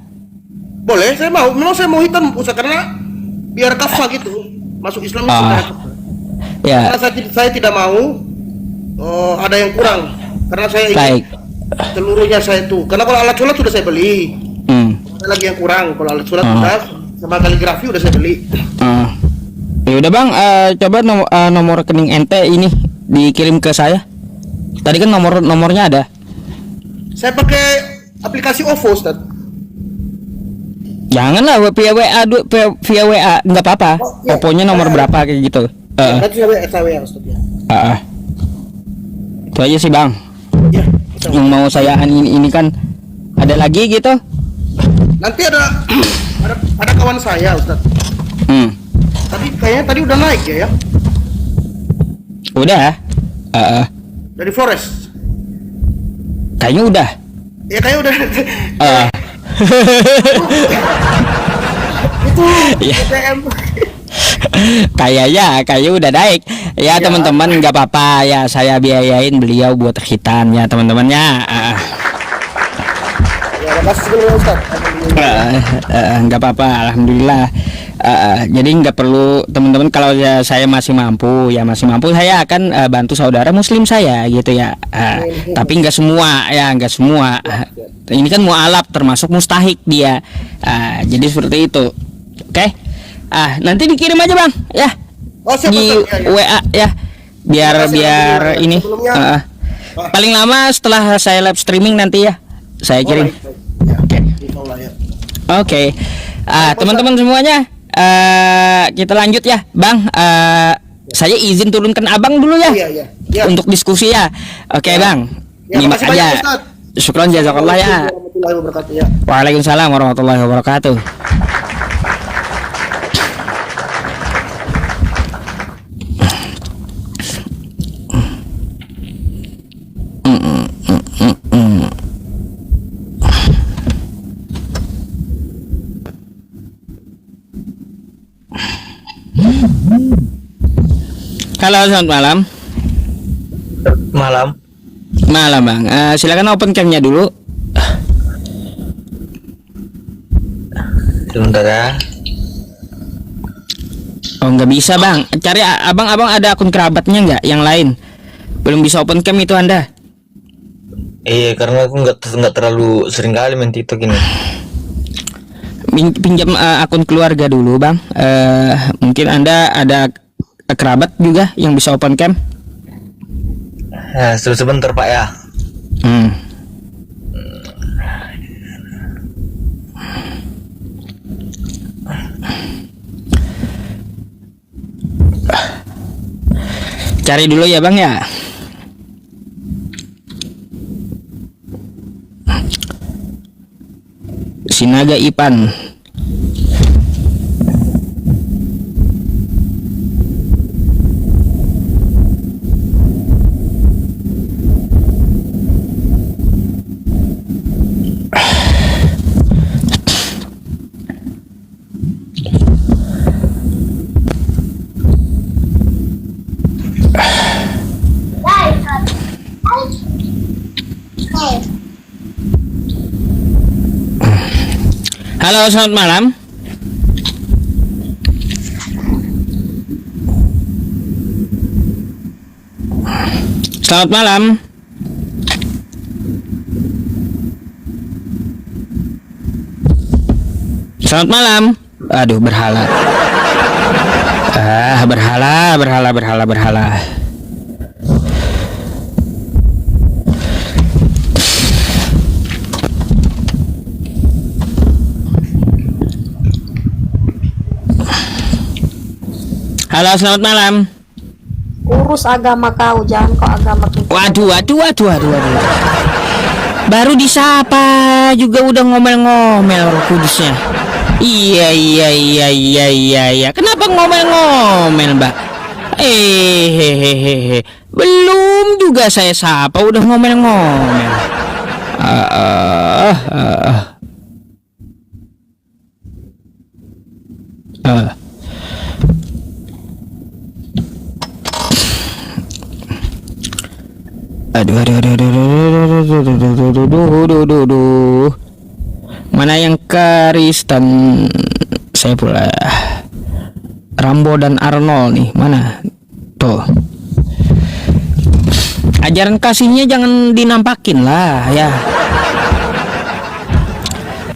Boleh, saya mau. Memang saya mau hitam, Ustaz, karena biar kafah gitu. Masuk Islam itu sudah kafah. Ya, Karena saya tidak mau ada yang kurang. Karena saya ingin baik. seluruhnya saya itu. Karena kalau alat sholat sudah saya beli. Ada lagi yang kurang. Kalau alat sholat sudah, sama kaligrafi udah saya beli. Ya udah Bang, coba nomor rekening ente ini dikirim ke saya. Tadi kan nomornya ada. Saya pakai aplikasi OVO, Ustaz. Janganlah via WA nggak apa-apa. Oh, iya. Pokoknya nomor berapa kayak gitu. Nanti saya Ustaz ya. Itu aja sih Bang. Ya, Yang mau saya ini kan ada lagi gitu. nanti ada kawan saya, Ustaz. Kayaknya tadi udah naik ya. Udah. Dari Forest. Kayaknya udah. Ya kayaknya udah. Itu Iya. ATM. Kayaknya udah naik. Ya teman-teman nggak apa-apa ya, saya biayain beliau buat khitan ya teman-temannya. Ya, makasih sebelumnya, Ustaz. Nggak apa-apa, alhamdulillah. Jadi nggak perlu teman-teman, kalau saya masih mampu saya akan bantu saudara muslim saya gitu ya. Tapi nggak semua ya, nggak semua. Ini kan mualaf termasuk mustahik dia. Jadi seperti itu. Oke. Nanti dikirim aja Bang ya. Oh, siap, Di Ustaz. Ya. WA ya. Biar Makasih, ini. sebelumnya. Paling lama setelah saya live streaming nanti ya. Saya kirim. Oke. Insyaallah ya. Oke, teman-teman semuanya, kita lanjut ya, Bang. Saya izin turunkan Abang dulu ya, Iya. untuk diskusi ya. Oke, Bang. Ya, Nyimak makasih banyak, aja. Ustaz. Syukron jazakallah ya. Warahmatullahi wabarakatuh ya. Waalaikumsalam warahmatullahi wabarakatuh. Halo, selamat malam. Malam. Malam bang. Silakan open camnya dulu. Sebentar ya. Oh nggak bisa bang. Cari abang ada akun kerabatnya nggak? Yang lain belum bisa open cam itu anda. Iya, karena aku nggak terlalu sering kali main TikTok ini. Pinjam akun keluarga dulu bang. Mungkin anda ada kerabat juga yang bisa open cam. Nah, sebentar Pak ya. Cari dulu ya bang ya. Sinaga Ipan. Halo, selamat malam. Selamat malam. Selamat malam. Aduh, berhala. Berhala. Halo, selamat malam. Urus agama kau, jangan kau agama kita. Waduh. Baru disapa juga udah ngomel-ngomel Roh Kudusnya. Iya. Kenapa ngomel-ngomel, Mbak? Belum juga saya sapa udah ngomel-ngomel. Aduh. Mana yang Kristen? Saya pula. Rambo dan Arnold nih, mana? Tuh. Ajaran kasihnya jangan dinampakin lah ya.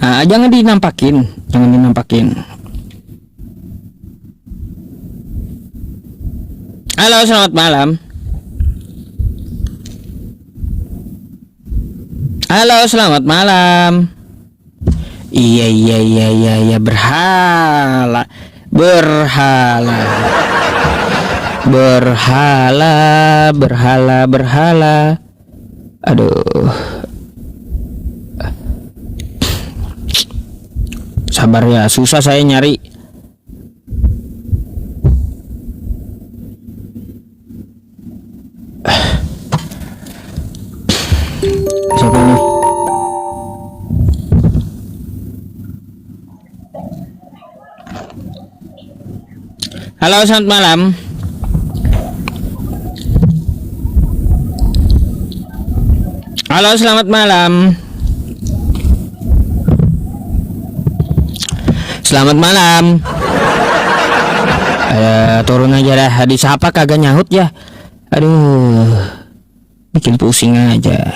Nah, jangan dinampakin. Halo, selamat malam. Halo, selamat malam. Iya, berhala. Aduh. Sabar ya, susah saya nyari. Siapa nih? Halo, selamat malam. Halo, selamat malam. Selamat malam. Turun aja dah. Disapa kagak nyahut ya. Aduh, bikin pusing aja.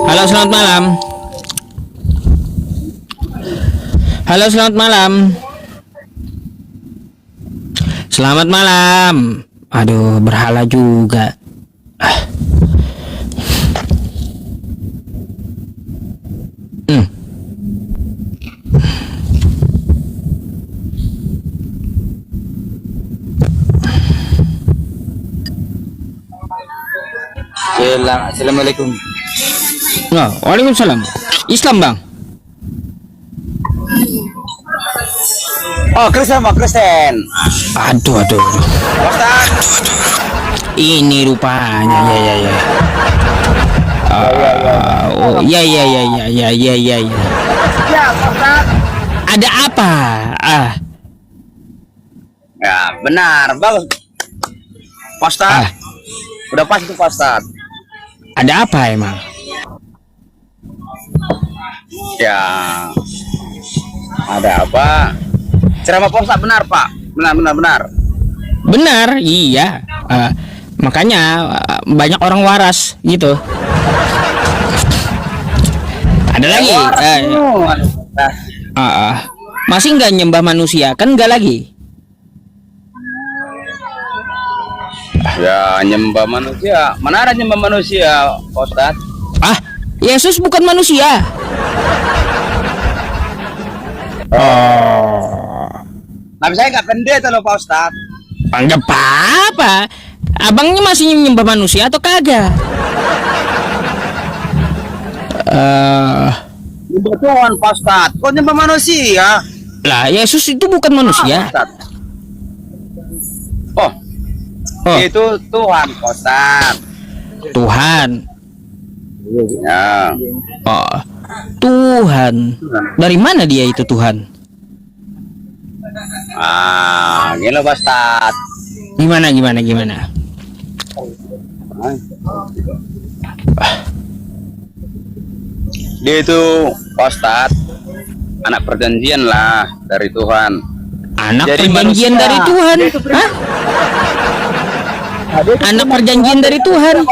Halo, selamat malam. Halo, selamat malam. Selamat malam. Aduh, berhala juga. Assalamualaikum. Nah, waalaikumsalam. Islam bang. Oh, Kristen, Pak, Kristen. Aduh. Ini rupanya ya. Oh ya. Ya, Ustaz. Ada apa? Ya, benar. Bagus. Pak Ustaz. Udah pas itu, Pak Ustaz. Ada apa emang? Ya. Ada apa? Ceramah Pak Ustaz benar, Pak. Benar. Benar, iya. Makanya banyak orang waras gitu. Ada lagi? Masih nggak nyembah manusia? Kan nggak lagi? Ya, nyembah manusia. Mana ada nyembah manusia, Pak Ustaz? Yesus bukan manusia. Tapi saya nggak pendeta loh, Pak Ustaz. Nggak apa-apa. Abangnya masih nyembah manusia atau kagak? Nyembah Tuhan, Pak Ustaz. Kok nyembah manusia? Lah, Yesus itu bukan manusia. Oh, itu Tuhan, Pak Ustaz. Tuhan. Ya. Oh, Tuhan. Dari mana dia itu Tuhan? Gini loh, Pak Ustaz. Gimana? Dia itu, Pak Ustaz, anak perjanjian lah dari Tuhan. Anak Jadi perjanjian manusia. dari Tuhan? Hah? Anak perjanjian dari Tuhan?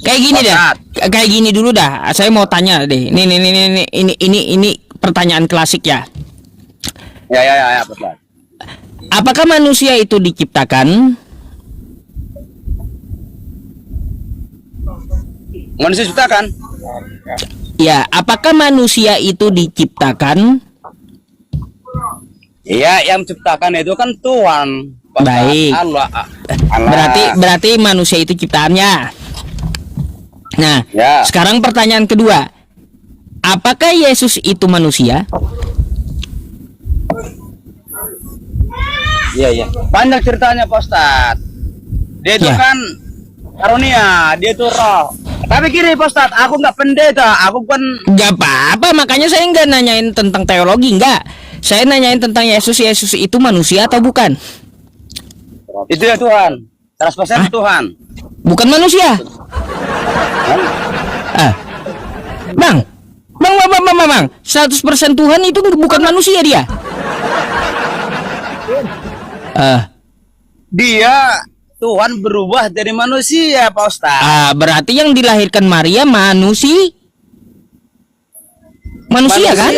Kayak gini dah. Kayak gini dulu dah. Saya mau tanya deh. Ini pertanyaan klasik ya. Ya, Pak Ustaz. Apakah manusia itu diciptakan? Manusia ciptakan? Ya, apakah manusia itu diciptakan? Iya, yang menciptakan itu kan Tuhan. Pak Ustaz. Baik. Allah. Berarti manusia itu ciptaannya. Nah, Ya. sekarang pertanyaan kedua. Apakah Yesus itu manusia? Iya. Panjang ceritanya, Pak Ustaz. Dia itu Ya. kan karunia, dia itu roh. Tapi gini, Pak Ustaz, aku nggak pendeta, aku kan Gak apa-apa, makanya saya nggak nanyain tentang teologi, nggak. Saya nanyain tentang Yesus itu manusia atau bukan? itu ya Tuhan. 100% Tuhan. Bukan manusia. Bang. 100% Tuhan itu bukan manusia dia. Dia Tuhan berubah dari manusia, Pak Ustaz. Berarti yang dilahirkan Maria manusia kan?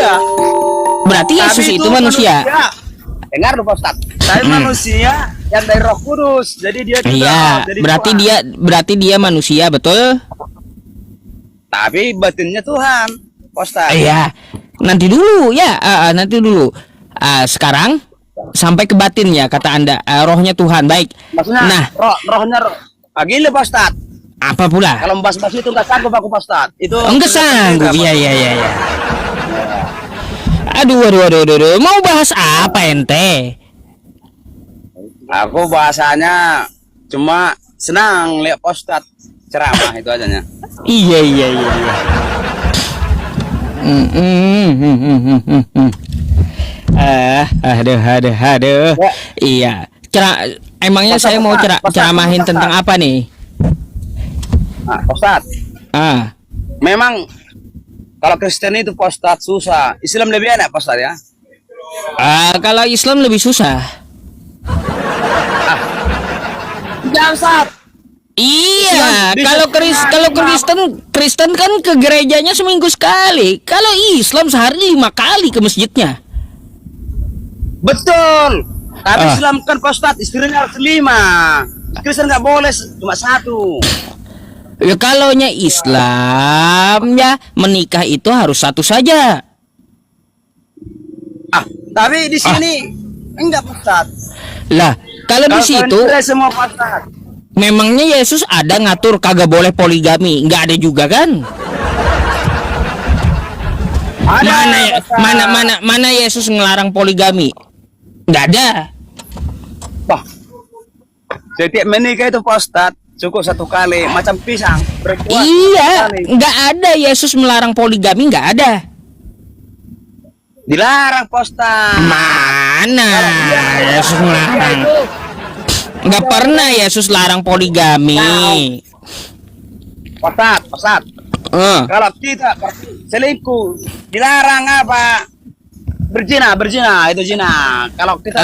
Berarti Yesus Tapi itu manusia. Dengar dulu, Pak Ustaz. Saya manusia yang dari Roh Kudus. Jadi dia juga Iya, jadi berarti dia manusia, betul? tapi batinnya Tuhan, Pak Ustaz. Iya. Nanti dulu ya, nanti dulu. Sekarang sampai ke batin ya kata Anda, rohnya Tuhan. Baik. Maksudnya Nah, rohnya gini, Pak Ustaz. apa pula? Kalau membahas itu nggak sanggup aku, Pak Ustaz. Itu Enggak sanggup. Iya. Aduh. Mau bahas apa ente? Aku bahasanya cuma senang lihat Pak Ustaz ceramah itu aja. Iya. Aduh. Iya. Emangnya saya mau ceramahin tentang apa nih? Nah, Pak Ustaz, memang kalau Kristen itu Pak Ustaz susah. Islam lebih enak, Pak Ustaz ya. Kalau Islam lebih susah. Jangan Ustaz. Iya, Islam kalau Kristen kan ke gerejanya seminggu sekali. Kalau Islam sehari 5 kali ke masjidnya. Betul. Tapi Islam kan Pak Ustaz istrinya harus 5. Kristen nggak boleh cuma 1. Ya kalaunya Islam ya menikah itu harus 1 saja. Tapi di sini enggak, Pak Ustaz. Lah, kalau di situ semua Pak Ustaz. Memangnya Yesus ada ngatur kagak boleh poligami? Nggak ada juga kan? Mana Yesus ngelarang poligami? Nggak ada. Wah, setiap menikah itu Pak Ustadz cukup satu kali, macam pisang berbuah. Iya, nggak ada Yesus melarang poligami, nggak ada. Dilarang Pak Ustadz. Mana Yesus melarang? Nggak pernah Yesus larang poligami. Pak Ustadz. Kalau kita selingkuh dilarang apa? Berzina itu zina. Kalau kita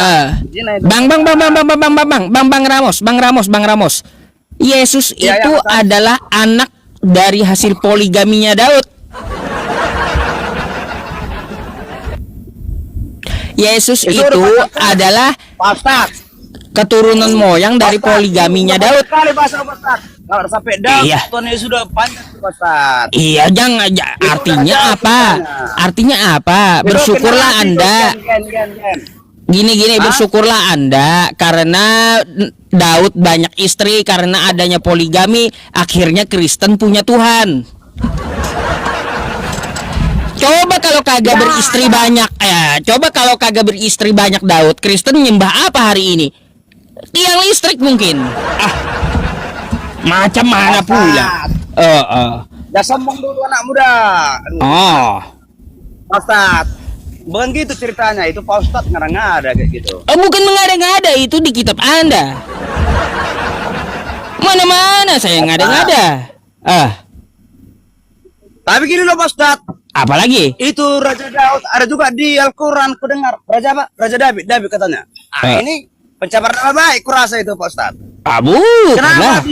zina itu Bang Ramos. Yesus Ya, itu ya, adalah anak dari hasil poligaminya Daud. Yesus itu adalah Pak Ustadz. keturunan moyang dari poligaminya Daud. Kali bahasa Pak Ustadz. Kalau sampai Daud, Iya. Tuhannya sudah panjang Pak Ustadz. Iya, jangan. Artinya apa? Artinya apa? Bersyukurlah Anda. Gini, bersyukurlah Anda karena Daud banyak istri, karena adanya poligami, akhirnya Kristen punya Tuhan. Coba kalau kagak beristri banyak, coba kalau kagak beristri banyak Daud, Kristen nyembah apa hari ini? Tiang listrik mungkin. Macam mana pula? Dah sombong dulu anak muda. Pak Ustadz, bukan gitu ceritanya. Itu Pak Ustadz ngada-ngada kayak gitu. Bukan mengada-ngada, itu di kitab Anda. Mana-mana saya ngada-ngada. Tapi gini loh Pak Ustadz. Apalagi? Itu Raja Daud ada juga di Al-Quran. Ku dengar Raja apa? Raja David katanya. Ini pencapar nama baik kurasa itu Pak Ustadz. Kenapa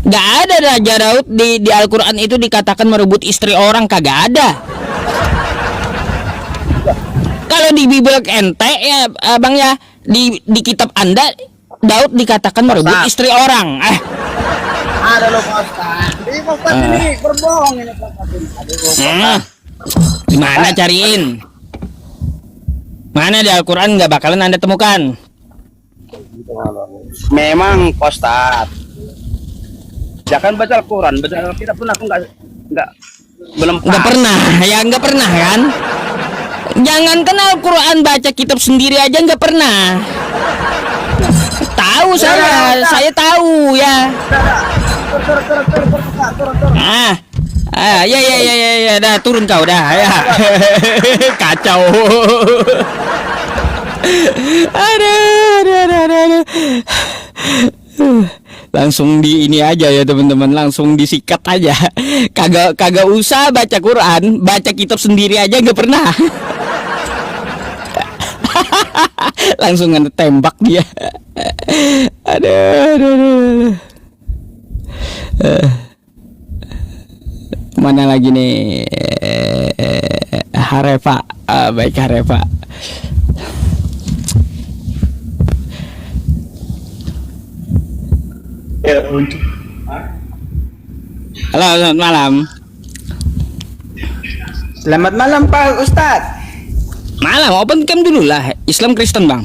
Gak ada Raja Daud di Al-Quran itu dikatakan merebut istri orang, kagak ada. Kalau di Bible ente ya Bang ya, di kitab Anda Daud dikatakan merebut istri orang. Ada loh Pak Ustadz. Ini Pak Ustadz ini berbohong ini Pak Ustadz. Gimana cariin? Mana di Al-Quran nggak bakalan Anda temukan? Memang Pak Ustadz. Jangan baca Al-Quran, baca Alkitab pun aku belum nggak pernah kan? Jangankan Al-Quran, baca kitab sendiri aja nggak pernah. Tahu saya tahu ya. Ya, dah turun kau dah ya. Kacau. Aduh. Langsung di ini aja ya teman-teman, langsung disikat aja. Kagak usah baca Quran, baca kitab sendiri aja nggak pernah. Langsung tembak dia. Aduh. Mana lagi nih? Harefa, baik Harefa. Halo, selamat malam. Selamat malam Pak Ustadz. Malam, open cam dulu lah. Islam Kristen Bang.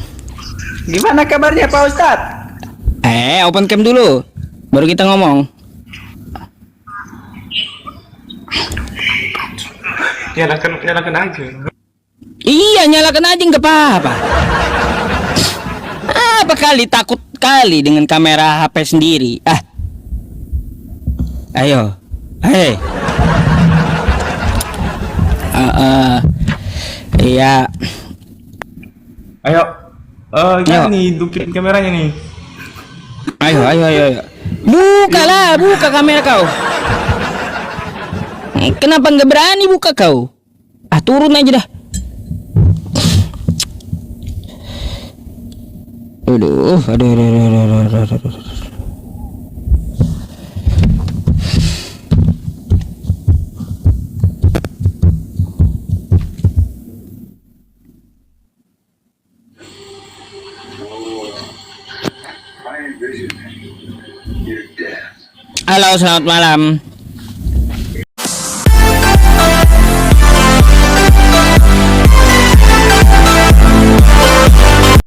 Gimana kabarnya Pak Ustadz? Open cam dulu, baru kita ngomong. Nyalakan aja. Iya, nyalakan aja nggak apa-apa. Apa kali takut kali dengan kamera HP sendiri? Ayo, iya. Ayo. Nih, hidupin kameranya nih. Ayo. Buka kamera kau. Kenapa nggak berani buka kau? Turun aja dah. Aduh. Halo, selamat malam.